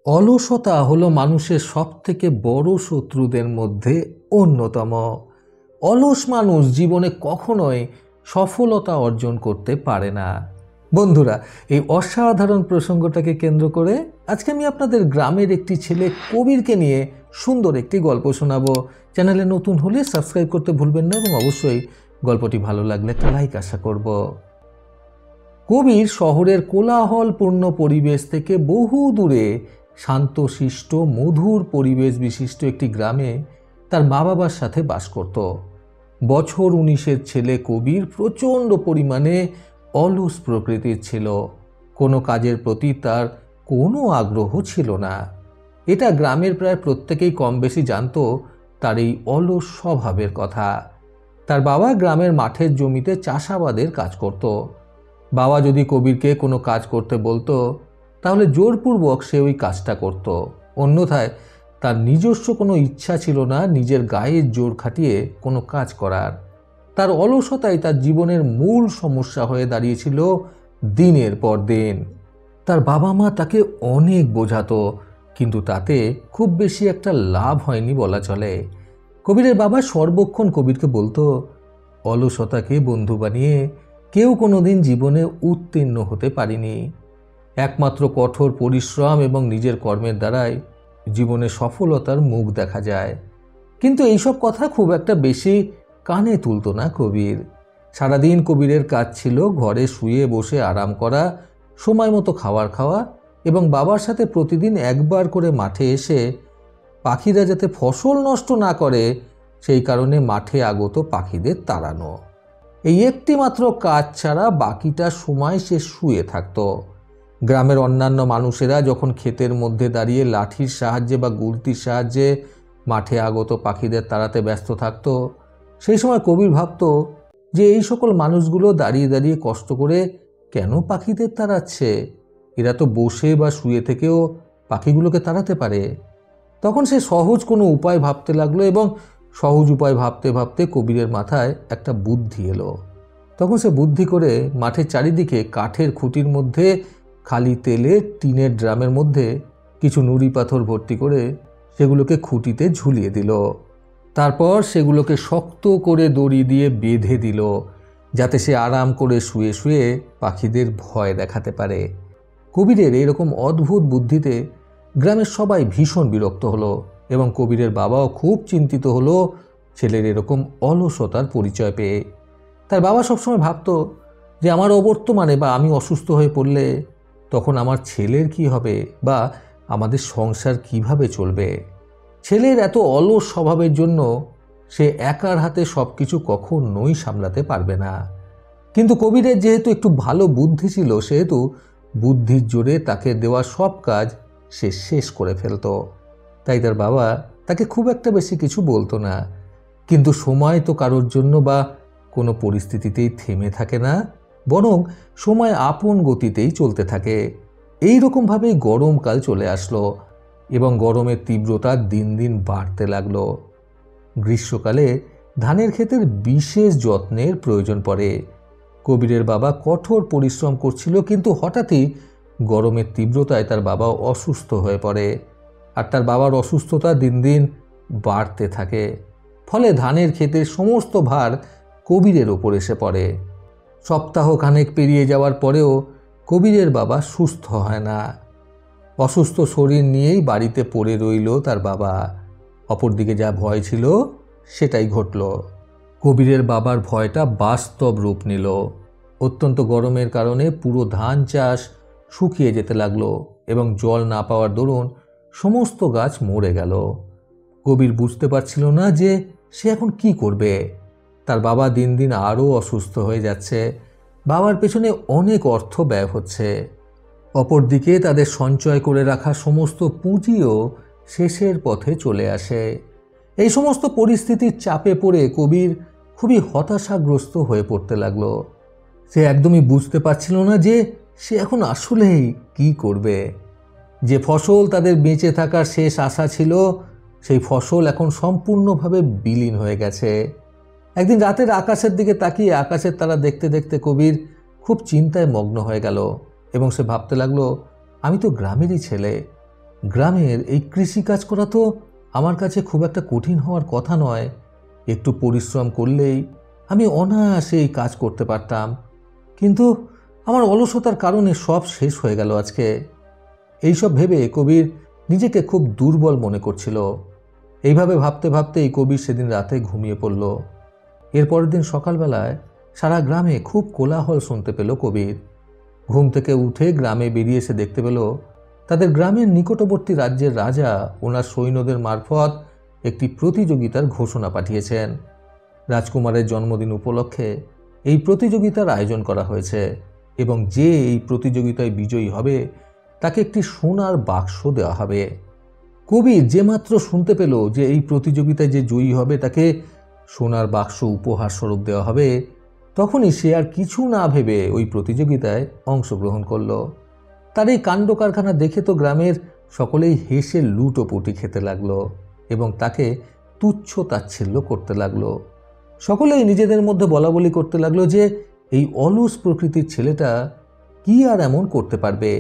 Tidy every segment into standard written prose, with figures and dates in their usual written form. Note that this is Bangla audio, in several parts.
অলসতা হলো মানুষের সবথেকে বড় শত্রুদের মধ্যে অন্যতম। অলস মানুষ জীবনে কখনোই সফলতা অর্জন করতে পারে না। বন্ধুরা, এই অসাধারণ প্রসঙ্গটাকে কেন্দ্র করে আজকে আমি আপনাদের গ্রামের একটি ছেলে কবিরকে নিয়ে সুন্দর একটি গল্প শোনাবো। চ্যানেলে নতুন হলে সাবস্ক্রাইব করতে ভুলবেন না এবং অবশ্যই গল্পটি ভালো লাগলে একটা লাইক আশা করব। কবির শহরের কোলাহলপূর্ণ পরিবেশ থেকে বহু দূরে শান্তশিষ্ট মধুর পরিবেশ বিশিষ্ট একটি গ্রামে তার মা বাবার সাথে বাস করত। বছর 19-এর ছেলে কবির প্রচণ্ড পরিমাণে অলস প্রকৃতির ছিল। কোনো কাজের প্রতি তার কোনো আগ্রহ ছিল না। এটা গ্রামের প্রায় প্রত্যেকেই কম বেশি জানত তার এই অলস স্বভাবের কথা। তার বাবা গ্রামের মাঠের জমিতে চাষাবাদের কাজ করত। বাবা যদি কবিরকে কোনো কাজ করতে বলতো তাহলে জোরপূর্বক সে ওই কাজটা করত। অন্যথায় তার নিজস্ব কোনো ইচ্ছা ছিল না নিজের গায়ের জোর খাটিয়ে কোনো কাজ করার। তার অলসতাই তার জীবনের মূল সমস্যা হয়ে দাঁড়িয়েছিল দিনের পর দিন। তার বাবা মা তাকে অনেক বোঝাতো, কিন্তু তাতে খুব বেশি একটা লাভ হয়নি বলা চলে। কবিরের বাবা সর্বক্ষণ কবিরকে বলতো, অলসতাকে বন্ধু বানিয়ে কেউ কোনোদিন জীবনে উত্তীর্ণ হতে পারেনি। একমাত্র কঠোর পরিশ্রম এবং নিজের কর্মের দ্বারাই জীবনে সফলতার মুখ দেখা যায়। কিন্তু এইসব কথা খুব একটা বেশি কানে তুলত না কবির। সারাদিন কবিরের কাজ ছিল ঘরে শুয়ে বসে আরাম করা, সময় মতো খাবার খাওয়া এবং বাবার সাথে প্রতিদিন একবার করে মাঠে এসে পাখিরা যাতে ফসল নষ্ট না করে সেই কারণে মাঠে আগত পাখিদের তাড়ানো। এই একটি মাত্র কাজ ছাড়া বাকিটা সময় সে শুয়ে থাকত। গ্রামের অন্যান্য মানুষেরা যখন ক্ষেতের মধ্যে দাঁড়িয়ে লাঠির সাহায্যে বা গুলতির সাহায্যে মাঠে আগত পাখিদের তাড়াতে ব্যস্ত থাকত, সেই সময় কবির ভাবত যে এই সকল মানুষগুলো দাঁড়িয়ে দাঁড়িয়ে কষ্ট করে কেন পাখিদের তাড়াচ্ছে? এরা তো বসে বা শুয়ে থেকেও পাখিগুলোকে তাড়াতে পারে। তখন সে সহজ কোনো উপায় ভাবতে লাগলো এবং সহজ উপায় ভাবতে ভাবতে কবিরের মাথায় একটা বুদ্ধি এলো। তখন সে বুদ্ধি করে মাঠের চারিদিকে কাঠের খুঁটির মধ্যে খালি তেলের টিনের ড্রামের মধ্যে কিছু নুড়ি পাথর ভর্তি করে সেগুলোকে খুঁটিতে ঝুলিয়ে দিল। তারপর সেগুলোকে শক্ত করে দড়ি দিয়ে বেঁধে দিল, যাতে সে আরাম করে শুয়ে শুয়ে পাখিদের ভয় দেখাতে পারে। কবিরের এরকম অদ্ভুত বুদ্ধিতে গ্রামের সবাই ভীষণ বিরক্ত হলো এবং কবিরের বাবাও খুব চিন্তিত হলো ছেলের এরকম অলসতার পরিচয় পেয়ে। তার বাবা সবসময় ভাবত যে আমার অবর্তমানে বা আমি অসুস্থ হয়ে পড়লে তখন আমার ছেলের কি হবে বা আমাদের সংসার কিভাবে চলবে। ছেলের এত অলস স্বভাবের জন্য সে একার হাতে সব কিছু কখনোই সামলাতে পারবে না। কিন্তু কবিরের যেহেতু একটু ভালো বুদ্ধি ছিল, সেহেতু বুদ্ধির জোরে তাকে দেওয়া সব কাজ সে শেষ করে ফেলত। তাই তার বাবা তাকে খুব একটা বেশি কিছু বলতো না। কিন্তু সময় তো কারোর জন্য বা কোনো পরিস্থিতিতেই থেমে থাকে না, বরং সময় আপন গতিতেই চলতে থাকে। এই রকমভাবেই গরমকাল চলে আসলো এবং গরমের তীব্রতা দিন দিন বাড়তে লাগলো। গ্রীষ্মকালে ধানের ক্ষেতের বিশেষ যত্নের প্রয়োজন পড়ে। কবিরের বাবা কঠোর পরিশ্রম করছিল, কিন্তু হঠাৎই গরমের তীব্রতায় তার বাবা অসুস্থ হয়ে পড়ে। আর তার বাবার অসুস্থতা দিন দিন বাড়তে থাকে। ফলে ধানের ক্ষেতের সমস্ত ভার কবিরের ওপর এসে পড়ে। সপ্তাহখানেক পেরিয়ে যাওয়ার পরেও কবিরের বাবা সুস্থ হয় না। অসুস্থ শরীর নিয়েই বাড়িতে পড়ে রইল তার বাবা। অপরদিকে যা ভয় ছিল সেটাই ঘটল। কবিরের বাবার ভয়টা বাস্তব রূপ নিল। অত্যন্ত গরমের কারণে পুরো ধান চাষ শুকিয়ে যেতে লাগলো এবং জল না পাওয়ার দরুন সমস্ত গাছ মরে গেল। কবির বুঝতে পারছিল না যে সে এখন কি করবে। তার বাবা দিন দিন আরও অসুস্থ হয়ে যাচ্ছে। বাবার পেছনে অনেক অর্থ ব্যয় হচ্ছে। অপরদিকে তাদের সঞ্চয় করে রাখা সমস্ত পুঁজিও শেষের পথে চলে আসে। এই সমস্ত পরিস্থিতির চাপে পড়ে কবির খুবই হতাশাগ্রস্ত হয়ে পড়তে লাগলো। সে একদমই বুঝতে পারছিল না যে সে এখন আসলেই কি করবে। যে ফসল তাদের বেঁচে থাকার শেষ আশা ছিল, সেই ফসল এখন সম্পূর্ণভাবে বিলীন হয়ে গেছে। একদিন রাতের আকাশের দিকে তাকিয়ে আকাশের তারা দেখতে দেখতে কবির খুব চিন্তায় মগ্ন হয়ে গেল এবং সে ভাবতে লাগলো, আমি তো গ্রামেরই ছেলে, গ্রামের এই কৃষিকাজ করা তো আমার কাছে খুব একটা কঠিন হওয়ার কথা নয়। একটু পরিশ্রম করলেই আমি অনায়াসে এই কাজ করতে পারতাম, কিন্তু আমার অলসতার কারণে সব শেষ হয়ে গেল আজকে। এইসব ভেবে কবির নিজেকে খুব দুর্বল মনে করছিল। এইভাবে ভাবতে ভাবতেই কবির সেদিন রাতে ঘুমিয়ে পড়ল। এরপরের দিন সকালবেলায় সারা গ্রামে খুব কোলাহল শুনতে পেল কবির। ঘুম থেকে উঠে গ্রামে বেরিয়ে এসে দেখতে পেল তাদের গ্রামের নিকটবর্তী রাজ্যের রাজা ওনার সৈন্যদের মারফত একটি প্রতিযোগিতার ঘোষণা পাঠিয়েছেন। রাজকুমারের জন্মদিন উপলক্ষে এই প্রতিযোগিতার আয়োজন করা হয়েছে এবং যে এই প্রতিযোগিতায় বিজয়ী হবে তাকে একটি সোনার বাক্স দেওয়া হবে। কবির যে মাত্র শুনতে পেল যে এই প্রতিযোগিতায় যে জয়ী হবে তাকে সোনার বাক্স উপহার স্বরূপ দেওয়া হবে, তখনই সে আর কিছু না ভেবে ওই প্রতিযোগিতায় অংশগ্রহণ করল। তার এই কাণ্ড কারখানা দেখে তো গ্রামের সকলেই হেসে লুটোপুটি খেতে লাগলো এবং তাকে তুচ্ছ তাচ্ছিল্য করতে লাগলো। সকলেই নিজেদের মধ্যে বলাবলি করতে লাগলো যে এই অলস প্রকৃতির ছেলেটা কি আর এমন করতে পারবে।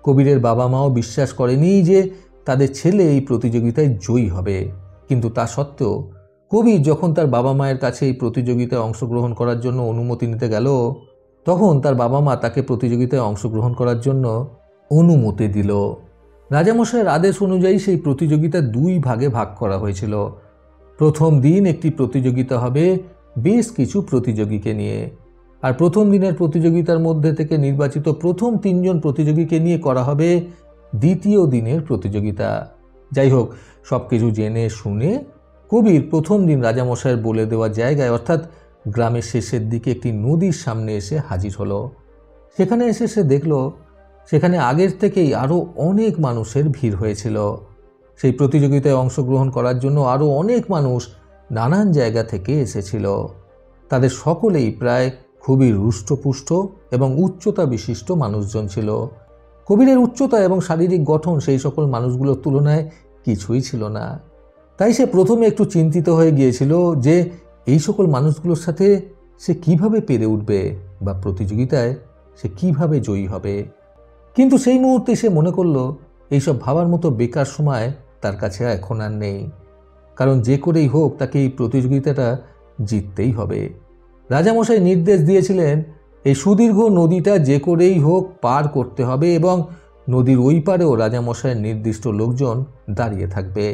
কবিরের বাবা মাও বিশ্বাস করেনি যে তাদের ছেলে এই প্রতিযোগিতায় জয়ী হবে, কিন্তু তা সত্ত্বেও কবির যখন তার বাবা মায়ের কাছে এই প্রতিযোগিতায় অংশগ্রহণ করার জন্য অনুমতি নিতে গেল, তখন তার বাবা মা তাকে প্রতিযোগিতায় অংশগ্রহণ করার জন্য অনুমতি দিল। রাজামশাইয়ের আদেশ অনুযায়ী সেই প্রতিযোগিতা দুই ভাগে ভাগ করা হয়েছিল। প্রথম দিন একটি প্রতিযোগিতা হবে বেশ কিছু প্রতিযোগীকে নিয়ে, আর প্রথম দিনের প্রতিযোগিতার মধ্যে থেকে নির্বাচিত প্রথম 3 জন প্রতিযোগীকে নিয়ে করা হবে দ্বিতীয় দিনের প্রতিযোগিতা। যাই হোক, সব কিছু জেনে শুনে কবির প্রথম দিন রাজামশাইয়ের বলে দেওয়া জায়গায় অর্থাৎ গ্রামের শেষের দিকে একটি নদীর সামনে এসে হাজির হলো। সেখানে এসে সে দেখল সেখানে আগের থেকেই আরও অনেক মানুষের ভিড় হয়েছিল। সেই প্রতিযোগিতায় অংশগ্রহণ করার জন্য আরও অনেক মানুষ নানান জায়গা থেকে এসেছিল। তাদের সকলেই প্রায় খুবই রুষ্টপুষ্ট এবং উচ্চতা বিশিষ্ট মানুষজন ছিল। কবিরের উচ্চতা এবং শারীরিক গঠন সেই সকল মানুষগুলোর তুলনায় কিছুই ছিল না। তাই সে প্রথমে একটু চিন্তিত হয়ে গিয়েছিল যে এই সকল মানুষগুলোর সাথে সে কিভাবে পেরে উঠবে বা প্রতিযোগিতায় সে কিভাবে জয়ী হবে। কিন্তু সেই মুহূর্তে সে মনে করল এইসব ভাবার মতো বেকার সময় তার কাছে এখন আর নেই, কারণ যে করেই হোক তাকে এই প্রতিযোগিতাটা জিততেই হবে। রাজামশাই নির্দেশ দিয়েছিলেন এই সুদীর্ঘ নদীটা যে করেই হোক পার করতে হবে এবং নদীর ওই পারেও রাজামশাইয়ের নির্দিষ্ট লোকজন দাঁড়িয়ে থাকবে।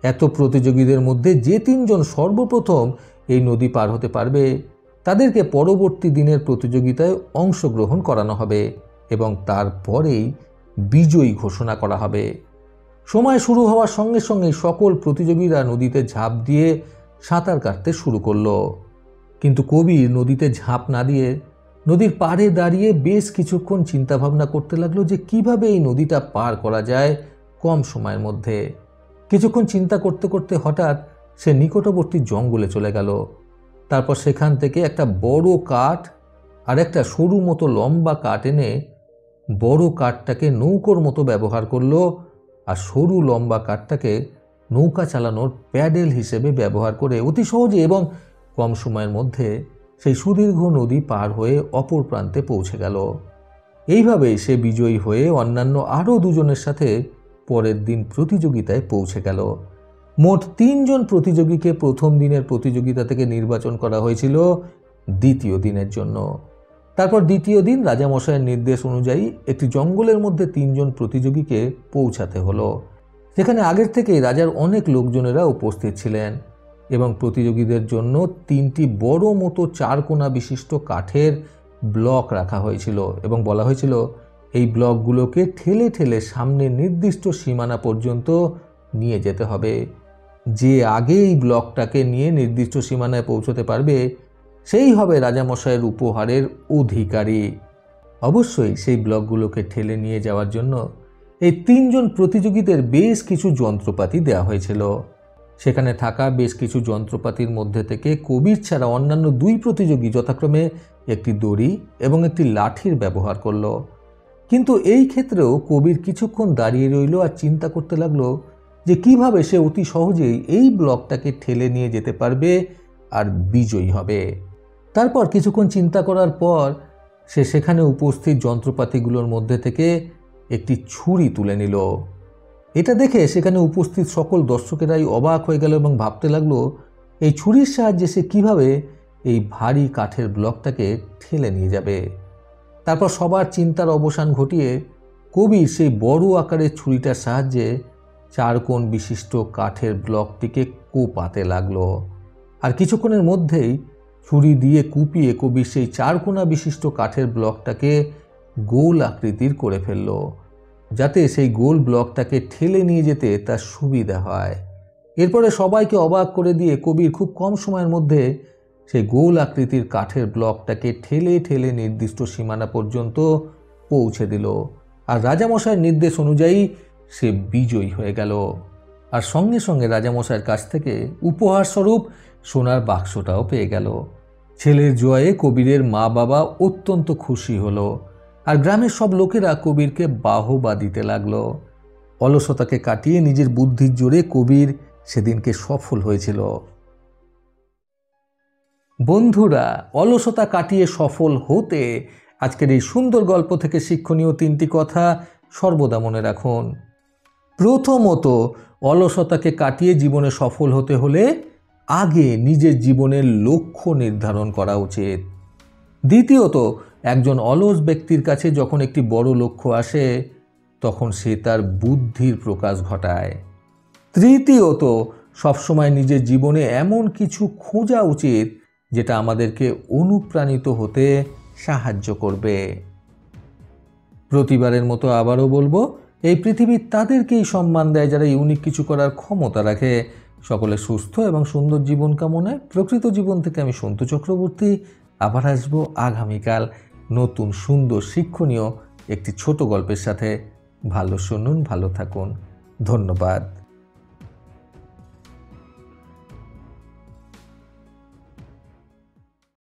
এত প্রতিযোগীদের মধ্যে যে 3 জন সর্বপ্রথম এই নদী পার হতে পারবে তাদেরকে পরবর্তী দিনের প্রতিযোগিতায় অংশগ্রহণ করানো হবে এবং তারপরেই বিজয়ী ঘোষণা করা হবে। সময় শুরু হওয়ার সঙ্গে সঙ্গে সকল প্রতিযোগীরা নদীতে ঝাঁপ দিয়ে সাঁতার কাটতে শুরু করল। কিন্তু কবির নদীতে ঝাঁপ না দিয়ে নদীর পাড়ে দাঁড়িয়ে বেশ কিছুক্ষণ চিন্তাভাবনা করতে লাগলো যে কিভাবে এই নদীটা পার করা যায় কম সময়ের মধ্যে। কিছুক্ষণ চিন্তা করতে করতে হঠাৎ সে নিকটবর্তী জঙ্গলে চলে গেল। তারপর সেখান থেকে একটা বড় কাঠ আর একটা সরু মতো লম্বা কাঠ এনে বড় কাঠটাকে নৌকোর মতো ব্যবহার করলো আর সরু লম্বা কাঠটাকে নৌকা চালানোর প্যাডেল হিসেবে ব্যবহার করে অতি সহজে এবং কম সময়ের মধ্যে সেই সুদীর্ঘ নদী পার হয়ে অপর প্রান্তে পৌঁছে গেল। এইভাবেই সে বিজয়ী হয়ে অন্যান্য আরও 2 জনের সাথে পরের দিন প্রতিযোগিতায় পৌঁছে গেল। মোট 3 জন প্রতিযোগীকে প্রথম দিনের প্রতিযোগিতা থেকে নির্বাচন করা হয়েছিল দ্বিতীয় দিনের জন্য। তারপর দ্বিতীয় দিন রাজামশাইয়ের নির্দেশ অনুযায়ী একটি জঙ্গলের মধ্যে 3 জন প্রতিযোগীকে পৌঁছাতে হলো। সেখানে আগের থেকেই রাজার অনেক লোকজনেরা উপস্থিত ছিলেন এবং প্রতিযোগীদের জন্য 3টি বড় মতো 4 কোণা বিশিষ্ট কাঠের ব্লক রাখা হয়েছিল এবং বলা হয়েছিল এই ব্লকগুলোকে ঠেলে ঠেলে সামনে নির্দিষ্ট সীমানা পর্যন্ত নিয়ে যেতে হবে। যে আগে এই ব্লকটাকে নিয়ে নির্দিষ্ট সীমানায় পৌঁছতে পারবে সেই হবে রাজামশাইয়ের উপহারের অধিকারী। অবশ্যই সেই ব্লকগুলোকে ঠেলে নিয়ে যাওয়ার জন্য এই 3 জন প্রতিযোগীদের বেশ কিছু যন্ত্রপাতি দেওয়া হয়েছিল। সেখানে থাকা বেশ কিছু যন্ত্রপাতির মধ্যে থেকে কবির ছাড়া অন্যান্য 2 প্রতিযোগী যথাক্রমে একটি দড়ি এবং একটি লাঠির ব্যবহার করল। কিন্তু এই ক্ষেত্রেও কবির কিছুক্ষণ দাঁড়িয়ে রইল আর চিন্তা করতে লাগলো যে কিভাবে সে অতি সহজেই এই ব্লকটাকে ঠেলে নিয়ে যেতে পারবে আর বিজয়ী হবে। তারপর কিছুক্ষণ চিন্তা করার পর সে সেখানে উপস্থিত যন্ত্রপাতিগুলোর মধ্যে থেকে একটি ছুরি তুলে নিল এটা দেখে সেখানে উপস্থিত সকল দর্শকেরাই অবাক হয়ে গেল এবং ভাবতে লাগলো এই ছুরির সাহায্যে সে কীভাবে এই ভারী কাঠের ব্লকটাকে ঠেলে নিয়ে যাবে। তারপর সবার চিন্তার অবসান ঘটিয়ে কবির সেই বড় আকারের ছুরিটার সাহায্যে চারকোণ বিশিষ্ট কাঠের ব্লকটিকে কোপাতে লাগলো। আর কিছুক্ষণের মধ্যেই ছুরি দিয়ে কুপিয়ে কবির সেই চারকোণা বিশিষ্ট কাঠের ব্লকটাকে গোল আকৃতির করে ফেলল, যাতে সেই গোল ব্লকটাকে ঠেলে নিয়ে যেতে তার সুবিধা হয়। এরপরে সবাইকে অবাক করে দিয়ে কবির খুব কম সময়ের মধ্যে সেই গোল আকৃতির কাঠের ব্লকটাকে ঠেলে ঠেলে নির্দিষ্ট সীমানা পর্যন্ত পৌঁছে দিল। আর রাজামশাইয়ের নির্দেশ অনুযায়ী সে বিজয়ী হয়ে গেল। আর সঙ্গে সঙ্গে রাজামশাইয়ের কাছ থেকে উপহারস্বরূপ সোনার বাক্সটাও পেয়ে গেল। ছেলের জয়ে কবিরের মা বাবা অত্যন্ত খুশি হলো। আর গ্রামের সব লোকেরা কবিরকে বাহবা দিতে লাগলো। অলসতাকে কাটিয়ে নিজের বুদ্ধির জোরে কবির সেদিনকে সফল হয়েছিল। বন্ধুরা, অলসতা কাটিয়ে সফল হতে আজকের এই সুন্দর গল্প থেকে শিক্ষণীয় 3টি কথা সর্বদা মনে রাখুন। প্রথমত, অলসতাকে কাটিয়ে জীবনে সফল হতে হলে আগে নিজের জীবনের লক্ষ্য নির্ধারণ করা উচিত। দ্বিতীয়ত, একজন অলস ব্যক্তির কাছে যখন একটি বড় লক্ষ্য আসে তখন সে তার বুদ্ধির প্রকাশ ঘটায়। তৃতীয়ত, সবসময় নিজের জীবনে এমন কিছু খোঁজা উচিত যেটা আমাদেরকে অনুপ্রাণিত হতে সাহায্য করবে। প্রতিবারের মতো আবারও বলবো, এই পৃথিবী তাদেরকেই সম্মান দেয় যারা ইউনিক কিছু করার ক্ষমতা রাখে। সকলে সুস্থ এবং সুন্দর জীবন কামনায় প্রকৃত জীবন থেকে আমি সন্তু চক্রবর্তী আবার আসবো আগামীকাল নতুন সুন্দর শিক্ষণীয় একটি ছোট গল্পের সাথে। ভালো শুনুন, ভালো থাকুন। ধন্যবাদ।